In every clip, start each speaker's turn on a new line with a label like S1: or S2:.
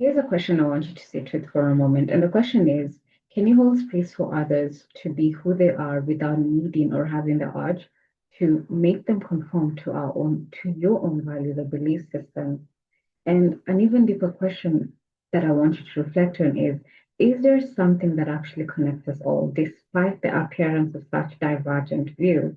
S1: Here's a question I want you to sit with for a moment. And the question is, can you hold space for others to be who they are without needing or having the urge to make them conform to to your own values or belief system? And an even deeper question that I want you to reflect on is there something that actually connects us all, despite the appearance of such divergent views?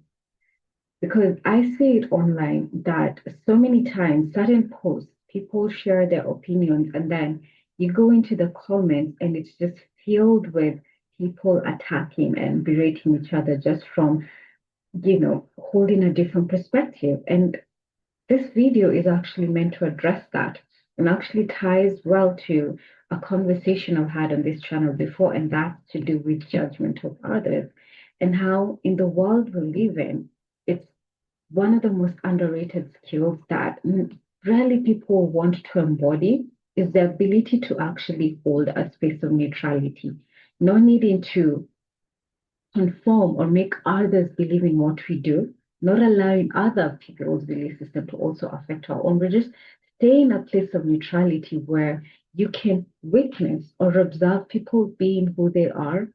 S1: Because I see it online that so many times, certain posts, people share their opinions, and then you go into the comments and it's just filled with people attacking and berating each other just from, holding a different perspective. And this video is actually meant to address that and actually ties well to a conversation I've had on this channel before, and that's to do with judgment of others and how in the world we live in, it's one of the most underrated skills that rarely people want to embody is the ability to actually hold a space of neutrality, not needing to conform or make others believe in what we do, not allowing other people's belief system to also affect our own, but just stay in a place of neutrality where you can witness or observe people being who they are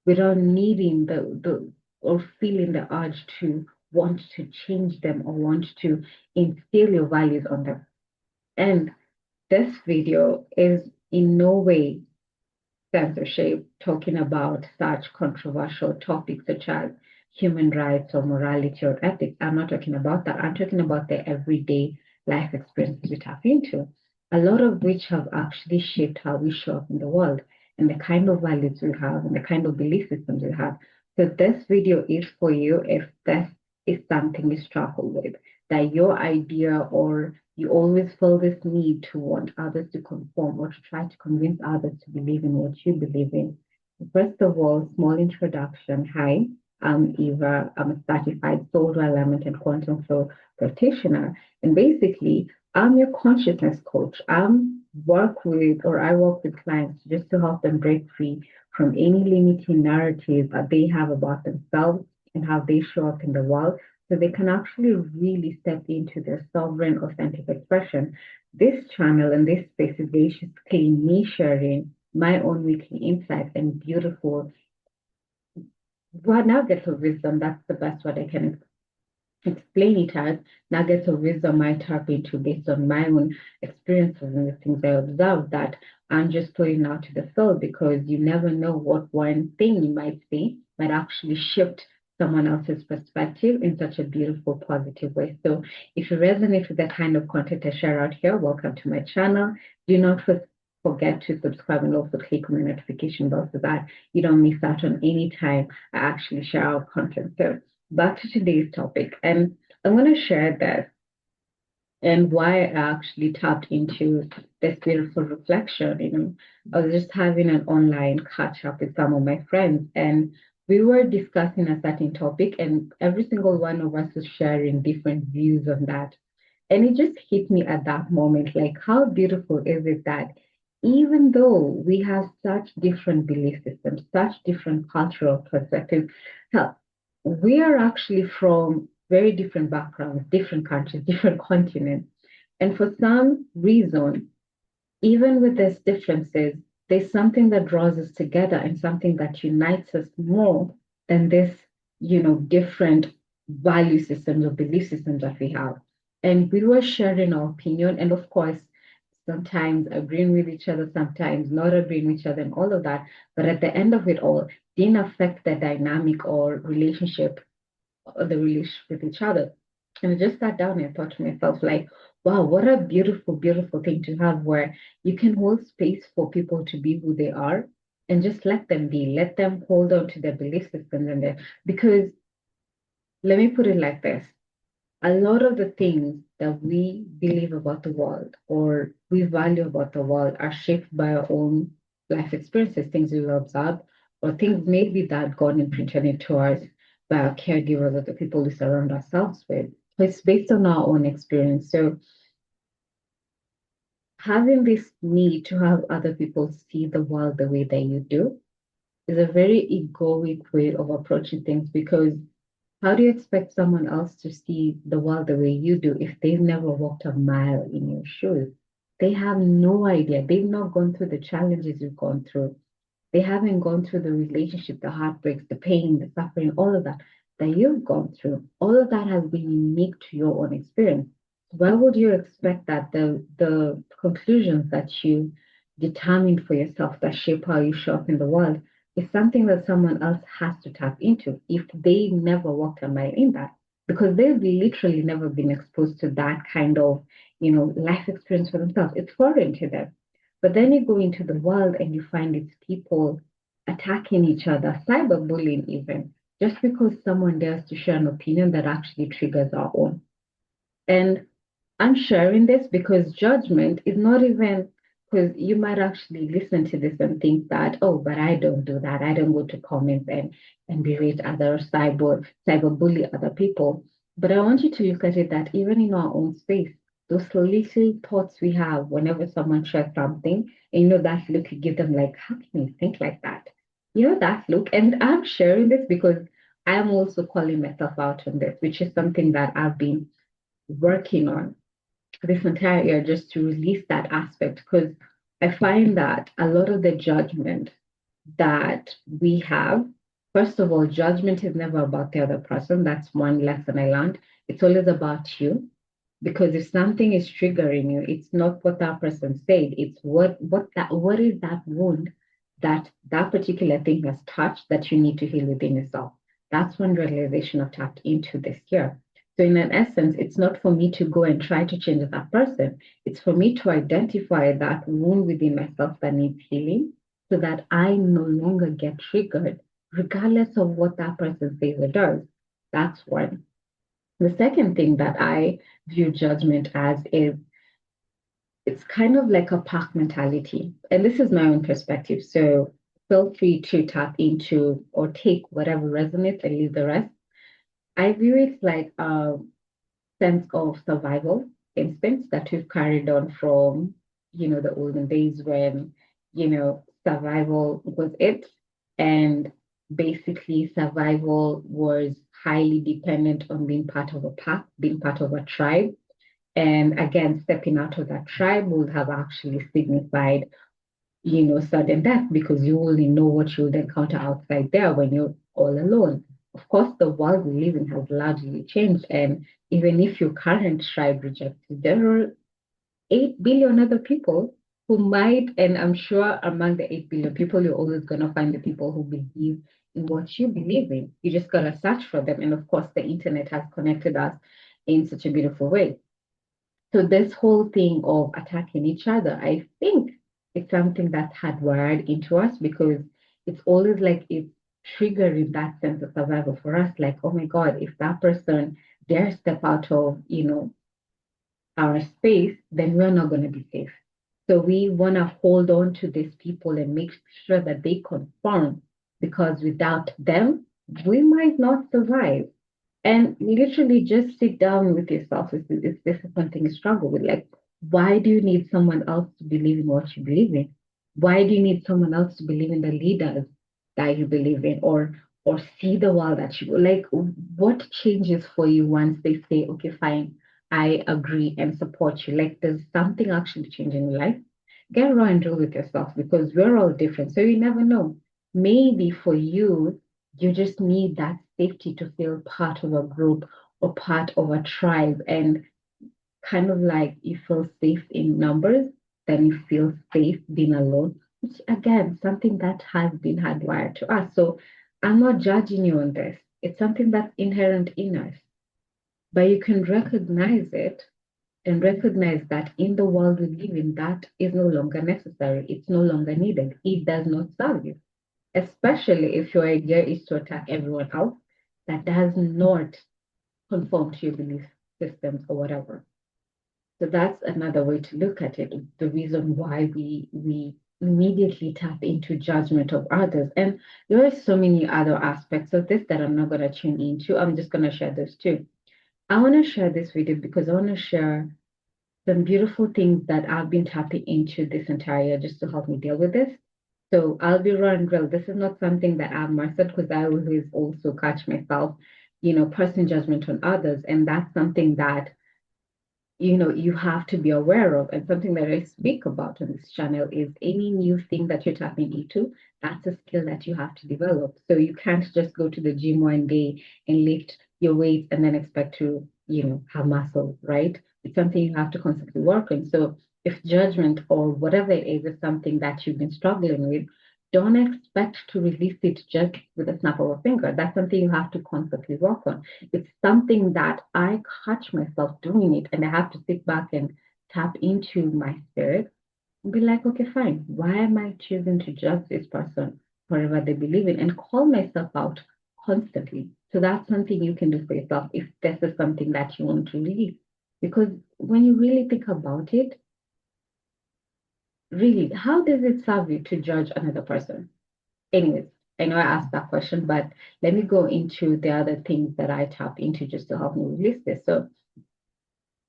S1: without needing the or feeling the urge to want to change them or want to instill your values on them. And this video is in no way censorship, talking about such controversial topics such as human rights or morality or ethics. I'm not talking about that. I'm talking about the everyday life experiences we tap into, a lot of which have actually shaped how we show up in the world and the kind of values we have and the kind of belief systems we have. So this video is for you if this is something you struggle with, that your idea or you always feel this need to want others to conform or to try to convince others to believe in what you believe in. First of all, small introduction. Hi, I'm Eva. I'm a certified soul alignment and quantum flow practitioner. And basically, I'm your consciousness coach. I work with clients just to help them break free from any limiting narratives that they have about themselves and how they show up in the world so they can actually really step into their sovereign, authentic expression. This channel and this space is basically me sharing my own weekly insights and beautiful nuggets of wisdom. That's the best word I can explain it as nuggets of wisdom I tap into based on my own experiences and the things I observe that I'm just putting out to the field because you never know what one thing you might see might actually shift someone else's perspective in such a beautiful, positive way. So if you resonate with the kind of content I share out here, welcome to my channel. Do not forget to subscribe and also click on the notification bell so that you don't miss out on any time I actually share our content. So back to today's topic. And I'm going to share that and why I actually tapped into this beautiful reflection. I was just having an online catch up with some of my friends, and we were discussing a certain topic, and every single one of us was sharing different views on that. And it just hit me at that moment like, how beautiful is it that even though we have such different belief systems, such different cultural perspectives, hell, we are actually from very different backgrounds, different countries, different continents. And for some reason, even with these differences, there's something that draws us together and something that unites us more than this, different value systems or belief systems that we have. And we were sharing our opinion, and of course, sometimes agreeing with each other, sometimes not agreeing with each other, and all of that. But at the end of it all, didn't affect the dynamic or relationship or the relationship with each other. And I just sat down and thought to myself, like, wow, what a beautiful, beautiful thing to have where you can hold space for people to be who they are and just let them be, let them hold on to their belief systems and their, because let me put it like this. A lot of the things that we believe about the world or we value about the world are shaped by our own life experiences, things we've observed, or things maybe that God imprinted into us by our caregivers or the people we surround ourselves with. So it's based on our own experience. So having this need to have other people see the world the way that you do is a very egoic way of approaching things because how do you expect someone else to see the world the way you do if they've never walked a mile in your shoes? They have no idea. They've not gone through the challenges you've gone through. They haven't gone through the relationship, the heartbreaks, the pain, the suffering, all of that you've gone through. All of that has been unique to your own experience. Why would you expect that the conclusions that you determine for yourself that shape how you show up in the world is something that someone else has to tap into if they never walked a mile in that? Because they've literally never been exposed to that kind of, life experience for themselves. It's foreign to them. But then you go into the world and you find it's people attacking each other, cyberbullying even, just because someone dares to share an opinion that actually triggers our own. And I'm sharing this because judgment is not even, because you might actually listen to this and think that, oh, but I don't do that. I don't go to comments and berate other cyberbully other people. But I want you to look at it that even in our own space, those little thoughts we have whenever someone shares something, and that look you give them like, how can you think like that? That look. And I'm sharing this because I'm also calling myself out on this, which is something that I've been working on this entire year just to release that aspect because I find that a lot of the judgment that we have, first of all, judgment is never about the other person. That's one lesson I learned. It's always about you. Because if something is triggering you, it's not what that person said. It's what is that wound that particular thing has touched that you need to heal within yourself. That's one realization I've tapped into this year. So in an essence, it's not for me to go and try to change that person. It's for me to identify that wound within myself that needs healing so that I no longer get triggered, regardless of what that person says or does. That's one. The second thing that I view judgment as is it's kind of like a pack mentality. And this is my own perspective. So feel free to tap into or take whatever resonates and leave the rest. I view it like a sense of survival instincts that we've carried on from, the olden days when, survival was it. And basically, survival was highly dependent on being part of a pack, being part of a tribe. And again, stepping out of that tribe would have actually signified, sudden death because you only know what you would encounter outside there when you're all alone. Of course, the world we live in has largely changed. And even if your current tribe rejects you, there are 8 billion other people who might, and I'm sure among the 8 billion people, you're always going to find the people who believe in what you believe in. You just got to search for them. And of course, the internet has connected us in such a beautiful way. So this whole thing of attacking each other, I think it's something that's hardwired into us because it's always like it's triggering that sense of survival for us. Like, oh my God, if that person dare step out of, our space, then we're not going to be safe. So we want to hold on to these people and make sure that they conform because without them, we might not survive. And literally just sit down with yourself if this is something you struggle with. Like, why do you need someone else to believe in what you believe in? Why do you need someone else to believe in the leaders that you believe in or see the world that you like? What changes for you once they say, okay, fine, I agree and support you? Like, does something actually change in your life? Get raw and real with yourself because we're all different. So you never know. Maybe for you just need that safety to feel part of a group or part of a tribe and kind of like you feel safe in numbers, then you feel safe being alone, which again, something that has been hardwired to us. So I'm not judging you on this. It's something that's inherent in us, but you can recognize it and recognize that in the world we live in, that is no longer necessary. It's no longer needed. It does not serve you, especially if your idea is to attack everyone else that does not conform to your belief systems or whatever. So that's another way to look at it. The reason why we immediately tap into judgment of others. And there are so many other aspects of this that I'm not going to tune into. I'm just going to share those too. I want to share this with you because I want to share some beautiful things that I've been tapping into this entire year just to help me deal with this. So I'll be raw and real. This is not something that I've mastered because I always also catch myself, passing judgment on others. And that's something that you have to be aware of. And something that I speak about on this channel is any new thing that you're tapping into, that's a skill that you have to develop. So you can't just go to the gym one day and lift your weights and then expect to, have muscle, right? It's something you have to constantly work on. So if judgment or whatever it is something that you've been struggling with, don't expect to release it just with a snap of a finger. That's something you have to constantly work on. It's something that I catch myself doing it, and I have to sit back and tap into my spirit and be like, okay, fine. Why am I choosing to judge this person for whatever they believe in and call myself out constantly? So that's something you can do for yourself if this is something that you want to release. Because when you really think about it, really, how does it serve you to judge another person? Anyways, I know I asked that question, but let me go into the other things that I tap into just to help me release this. So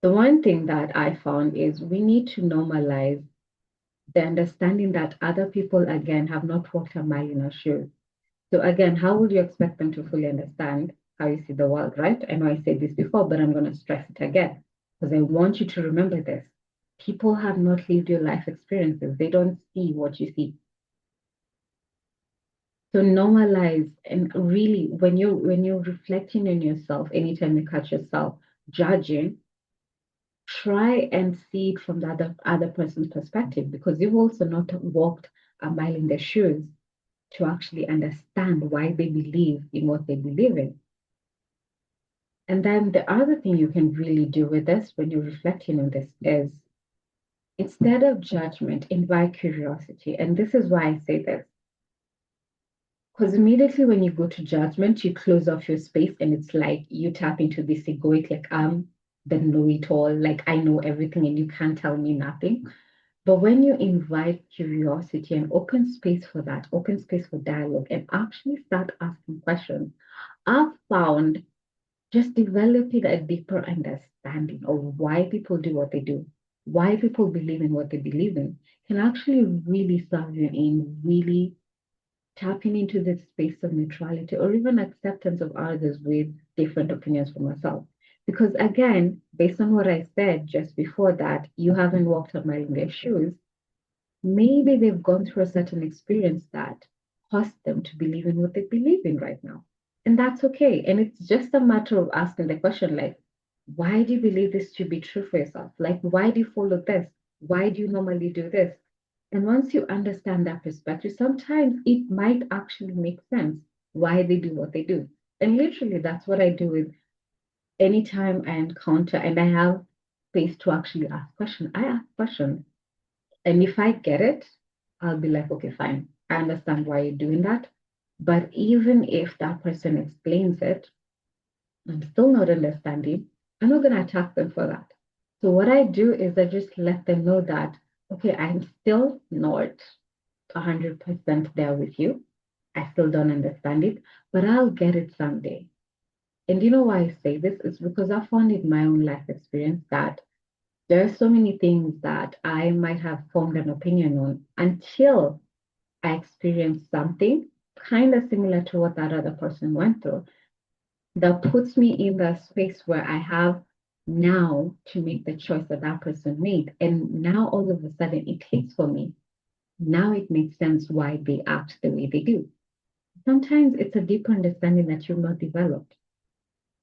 S1: the one thing that I found is we need to normalize the understanding that other people, again, have not walked a mile in our shoes. So, again, how would you expect them to fully understand how you see the world, right? I know I said this before, but I'm going to stress it again because I want you to remember this. People have not lived your life experiences, they don't see what you see. So normalize and really when you're reflecting on yourself, anytime you catch yourself judging, try and see it from the other person's perspective because you've also not walked a mile in their shoes to actually understand why they believe in what they believe in. And then the other thing you can really do with this when you're reflecting on this is instead of judgment, invite curiosity. And this is why I say this. Because immediately when you go to judgment, you close off your space and it's like you tap into this egoic, like I'm the know-it-all, like I know everything and you can't tell me nothing. But when you invite curiosity and open space for that, open space for dialogue, and actually start asking questions, I've found just developing a deeper understanding of why people do what they do, why people believe in what they believe in, can actually really serve you in really tapping into this space of neutrality or even acceptance of others with different opinions from myself. Because again, based on what I said just before that, you haven't walked a mile in their shoes. Maybe they've gone through a certain experience that caused them to believe in what they believe in right now. And that's okay. And it's just a matter of asking the question like, why do you believe this to be true for yourself? Like, why do you follow this? Why do you normally do this? And once you understand that perspective, sometimes it might actually make sense why they do what they do. And literally, that's what I do with anytime I encounter and I have space to actually ask questions. I ask questions. And if I get it, I'll be like, okay, fine. I understand why you're doing that. But even if that person explains it, I'm still not understanding. I'm not going to attack them for that. So what I do is I just let them know that, okay, I'm still not 100% there with you. I still don't understand it, but I'll get it someday. And you know why I say this? It's because I found in my own life experience that there are so many things that I might have formed an opinion on until I experienced something kind of similar to what that other person went through that puts me in the space where I have now to make the choice that that person made. And now all of a sudden it clicks for me. Now it makes sense why they act the way they do. Sometimes it's a deeper understanding that you've not developed.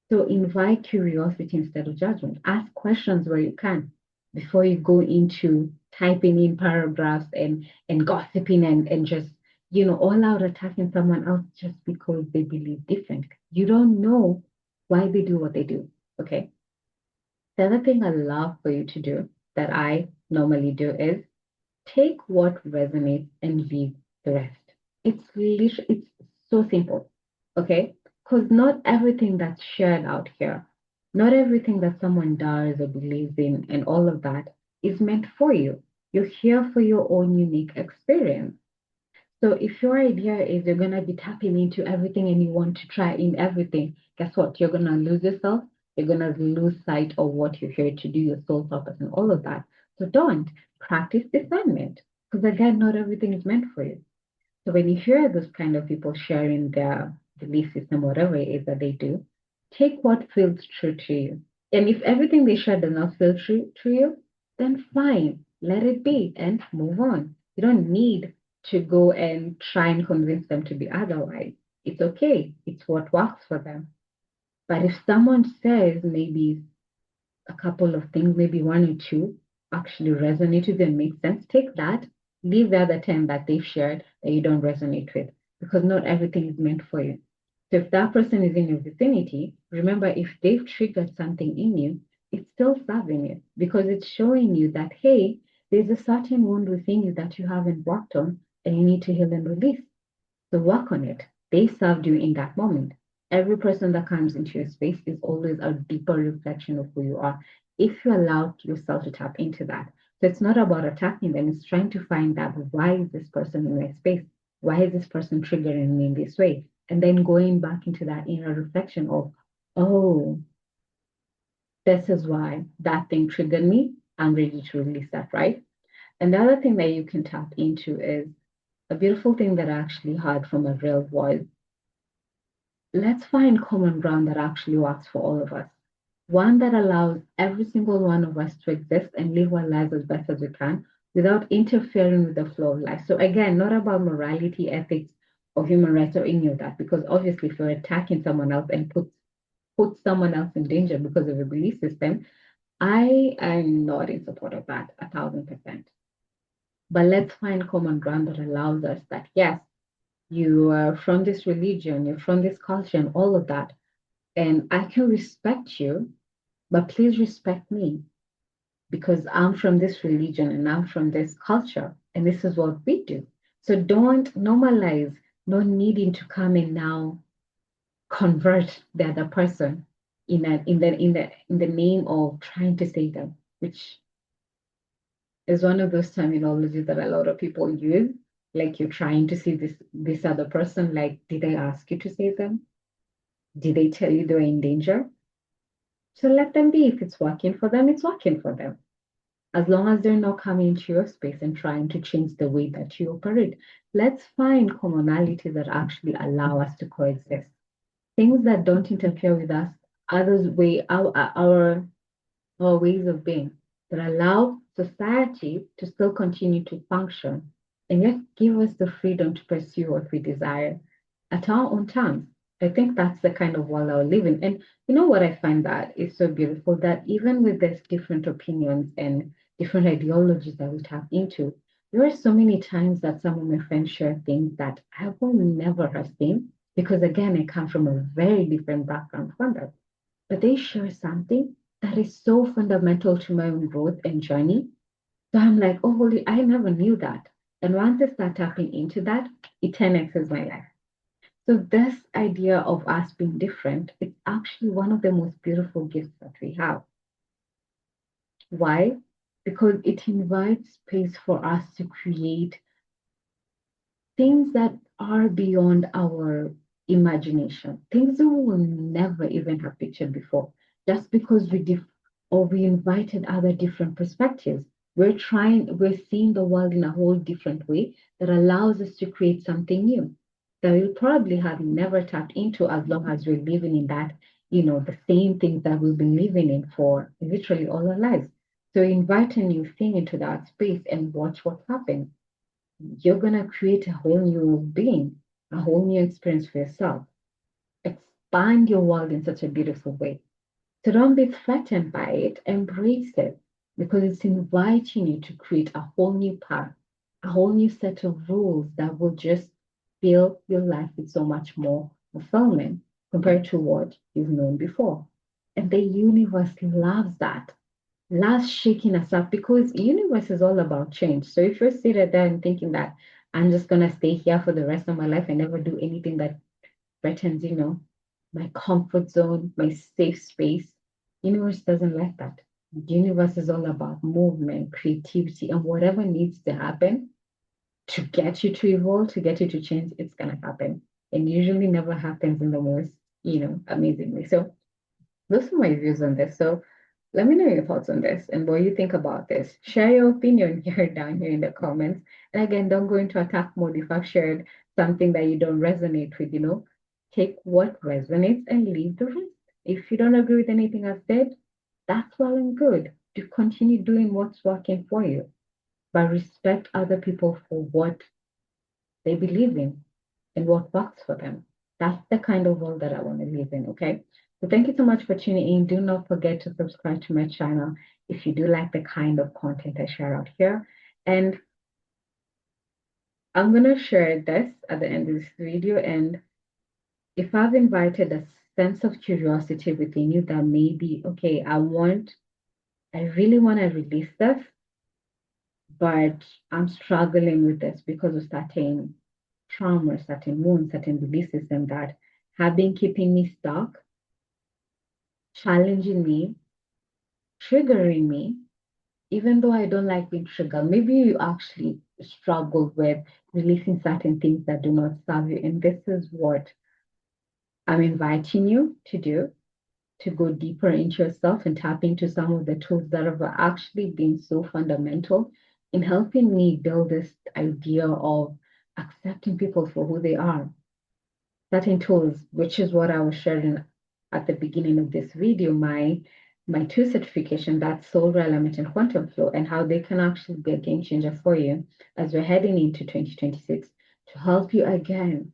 S1: So invite curiosity instead of judgment. Ask questions where you can before you go into typing in paragraphs and gossiping and just, all out attacking someone else just because they believe different. You don't know why they do what they do. Okay. The other thing I love for you to do that I normally do is take what resonates and leave the rest. It's so simple, okay? Because not everything that's shared out here, not everything that someone does or believes in and all of that is meant for you. You're here for your own unique experience. So if your idea is you're gonna be tapping into everything and you want to try in everything, guess what? You're gonna lose yourself. You're gonna lose sight of what you're here to do, your soul purpose, and all of that. So don't practice discernment because again, not everything is meant for you. So when you hear those kind of people sharing their belief system, whatever it is that they do, take what feels true to you. And if everything they share does not feel true to you, then fine, let it be and move on. You don't need to go and try and convince them to be otherwise. It's okay. It's what works for them. But if someone says maybe a couple of things, maybe one or two, actually resonate with you and make sense, take that, leave the other 10 that they've shared that you don't resonate with, because not everything is meant for you. So if that person is in your vicinity, remember if they've triggered something in you, it's still serving you because it's showing you that, hey, there's a certain wound within you that you haven't worked on and you need to heal and release. So work on it. They served you in that moment. Every person that comes into your space is always a deeper reflection of who you are if you allow yourself to tap into that. So it's not about attacking them, it's trying to find out why is this person in my space? Why is this person triggering me in this way? And then going back into that inner reflection of, oh, this is why that thing triggered me. I'm ready to release that, right? And the other thing that you can tap into is a beautiful thing that I actually heard from a real voice. Let's find common ground that actually works for all of us. One that allows every single one of us to exist and live our lives as best as we can without interfering with the flow of life. So again, not about morality, ethics, or human rights or any of that, because obviously if you're attacking someone else and put someone else in danger because of a belief system, I am not in support of that 1,000%. But let's find common ground that allows us that yes, you are from this religion, you're from this culture, and all of that. And I can respect you, but please respect me because I'm from this religion and I'm from this culture, and this is what we do. So don't normalize not needing to come and now convert the other person in the name of trying to save them, which is one of those terminologies that a lot of people use. Like you're trying to save this other person. Like, did they ask you to save them? Did they tell you they're in danger? So let them be. If it's working for them, it's working for them. As long as they're not coming into your space and trying to change the way that you operate, let's find commonalities that actually allow us to coexist. Things that don't interfere with us, others way our ways of being that allow society to still continue to function and yet give us the freedom to pursue what we desire at our own terms. I think that's the kind of world I live in. And you know what I find that is so beautiful that even with these different opinions and different ideologies that we tap into, there are so many times that some of my friends share things that I will never have seen because again, I come from a very different background from them, but they share something that is so fundamental to my own growth and journey. So I'm like, oh, holy, I never knew that. And once I start tapping into that, it 10x's my life. So this idea of us being different, it's actually one of the most beautiful gifts that we have. Why? Because it invites space for us to create things that are beyond our imagination, things that we will never even have pictured before. Just because we invited other different perspectives, we're seeing the world in a whole different way that allows us to create something new that we'll probably have never tapped into as long as we're living in that, the same things that we've been living in for literally all our lives. So invite a new thing into that space and watch what happens. You're going to create a whole new being, a whole new experience for yourself. Expand your world in such a beautiful way. So don't be threatened by it, embrace it because it's inviting you to create a whole new path, a whole new set of rules that will just fill your life with so much more fulfillment compared to what you've known before. And the universe loves that, loves shaking us up because the universe is all about change. So if you're seated there and thinking that I'm just gonna stay here for the rest of my life and never do anything that threatens, my comfort zone, my safe space, universe doesn't like that. The universe is all about movement, creativity, and whatever needs to happen to get you to evolve, to get you to change, it's gonna happen. And usually never happens in the most, amazing way. So those are my views on this. So let me know your thoughts on this and what you think about this. Share your opinion here down here in the comments. And again, don't go into attack mode if I've shared something that you don't resonate with. Take what resonates and leave the rest. If you don't agree with anything I've said, that's well and good. To continue doing what's working for you, but respect other people for what they believe in and what works for them. That's the kind of world that I want to live in, okay? So thank you so much for tuning in. Do not forget to subscribe to my channel if you do like the kind of content I share out here. And I'm going to share this at the end of this video. And if I've invited a sense of curiosity within you that maybe, okay, I really want to release this, but I'm struggling with this because of certain trauma, certain wounds, certain belief system that have been keeping me stuck, challenging me, triggering me, even though I don't like being triggered. Maybe you actually struggle with releasing certain things that do not serve you. And this is what I'm inviting you to do, to go deeper into yourself and tap into some of the tools that have actually been so fundamental in helping me build this idea of accepting people for who they are. Certain tools, which is what I was sharing at the beginning of this video, my two certification, that's soul element and quantum flow, and how they can actually be a game changer for you as we're heading into 2026 to help you again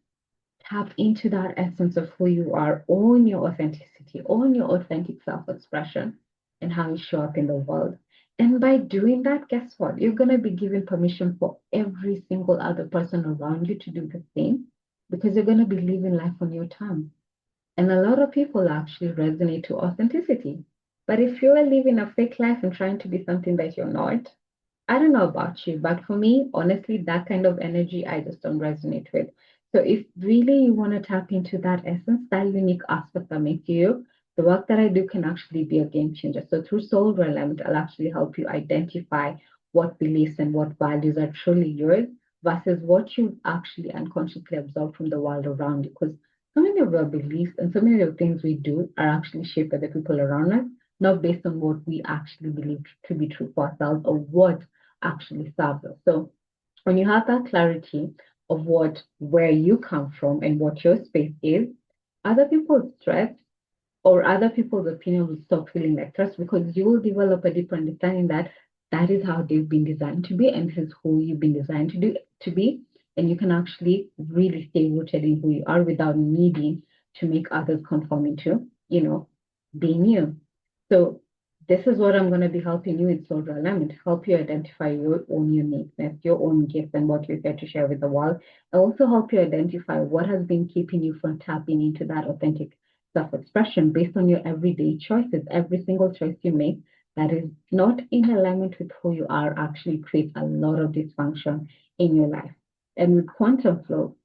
S1: tap into that essence of who you are, own your authenticity, own your authentic self-expression, and how you show up in the world. And by doing that, guess what? You're going to be giving permission for every single other person around you to do the same because you're going to be living life on your terms. And a lot of people actually resonate to authenticity. But if you are living a fake life and trying to be something that you're not, I don't know about you, but for me, honestly, that kind of energy I just don't resonate with. So if really you want to tap into that essence, that unique aspect that makes you, the work that I do can actually be a game changer. So through Soul Element, I'll actually help you identify what beliefs and what values are truly yours versus what you actually unconsciously absorb from the world around you. Because so many of our beliefs and so many of the things we do are actually shaped by the people around us, not based on what we actually believe to be true for ourselves or what actually serves us. So when you have that clarity of where you come from and what your space is, other people's threats or other people's opinion will stop feeling like threats because you will develop a deeper understanding that that is how they've been designed to be and this is who you've been designed to be. And you can actually really stay rooted in who you are without needing to make others conform into, being you. So this is what I'm going to be helping you with Soul Alignment, help you identify your own uniqueness, your own gifts, and what you're here to share with the world. I also help you identify what has been keeping you from tapping into that authentic self-expression based on your everyday choices. Every single choice you make that is not in alignment with who you are actually creates a lot of dysfunction in your life. And with quantum flow,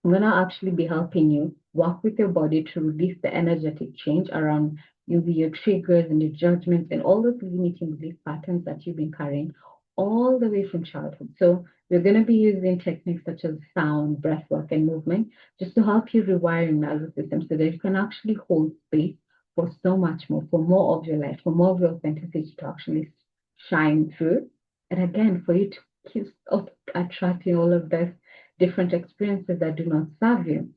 S1: I'm going to actually be helping you work with your body to release the energetic change around your triggers and your judgments and all those limiting belief patterns that you've been carrying all the way from childhood. So we're going to be using techniques such as sound, breath work, and movement just to help you rewire your nervous system so that you can actually hold space for so much more, for more of your life, for more of your authenticity to actually shine through. And again, for you to keep attracting all of this different experiences that do not serve you.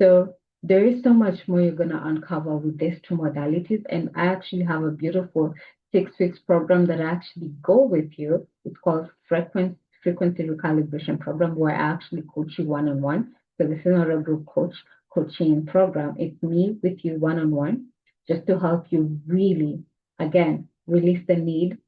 S1: So there is so much more you're going to uncover with these two modalities. And I actually have a beautiful 6 weeks program that I actually go with you. It's called Frequency Recalibration Program, where I actually coach you one-on-one. So this is not a group coaching program. It's me with you one-on-one, just to help you really, again, release the need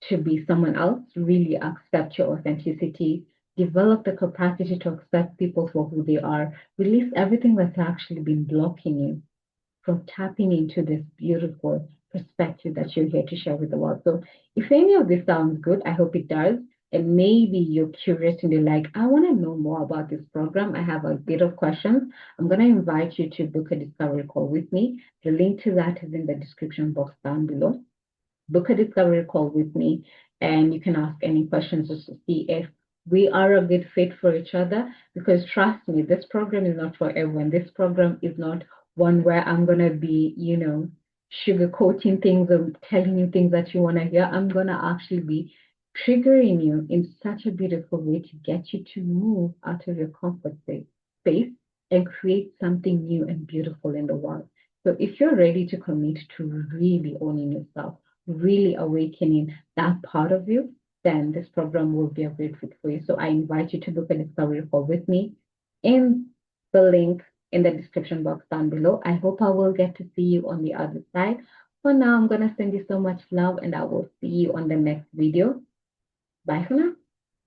S1: to be someone else, really accept your authenticity, develop the capacity to accept people for who they are, release everything that's actually been blocking you from tapping into this beautiful perspective that you're here to share with the world. So if any of this sounds good, I hope it does. And maybe you're curious and you're like, I want to know more about this program. I have a bit of questions. I'm going to invite you to book a discovery call with me. The link to that is in the description box down below. Book a discovery call with me and you can ask any questions just to see if we are a good fit for each other. Because trust me, this program is not for everyone. This program is not one where I'm going to be, sugarcoating things or telling you things that you want to hear. I'm going to actually be triggering you in such a beautiful way to get you to move out of your comfort space and create something new and beautiful in the world. So if you're ready to commit to really owning yourself, really awakening that part of you, then this program will be a great fit for you. So I invite you to book a discovery call with me in the link in the description box down below. I hope I will get to see you on the other side. For now, I'm going to send you so much love and I will see you on the next video. Bye for now.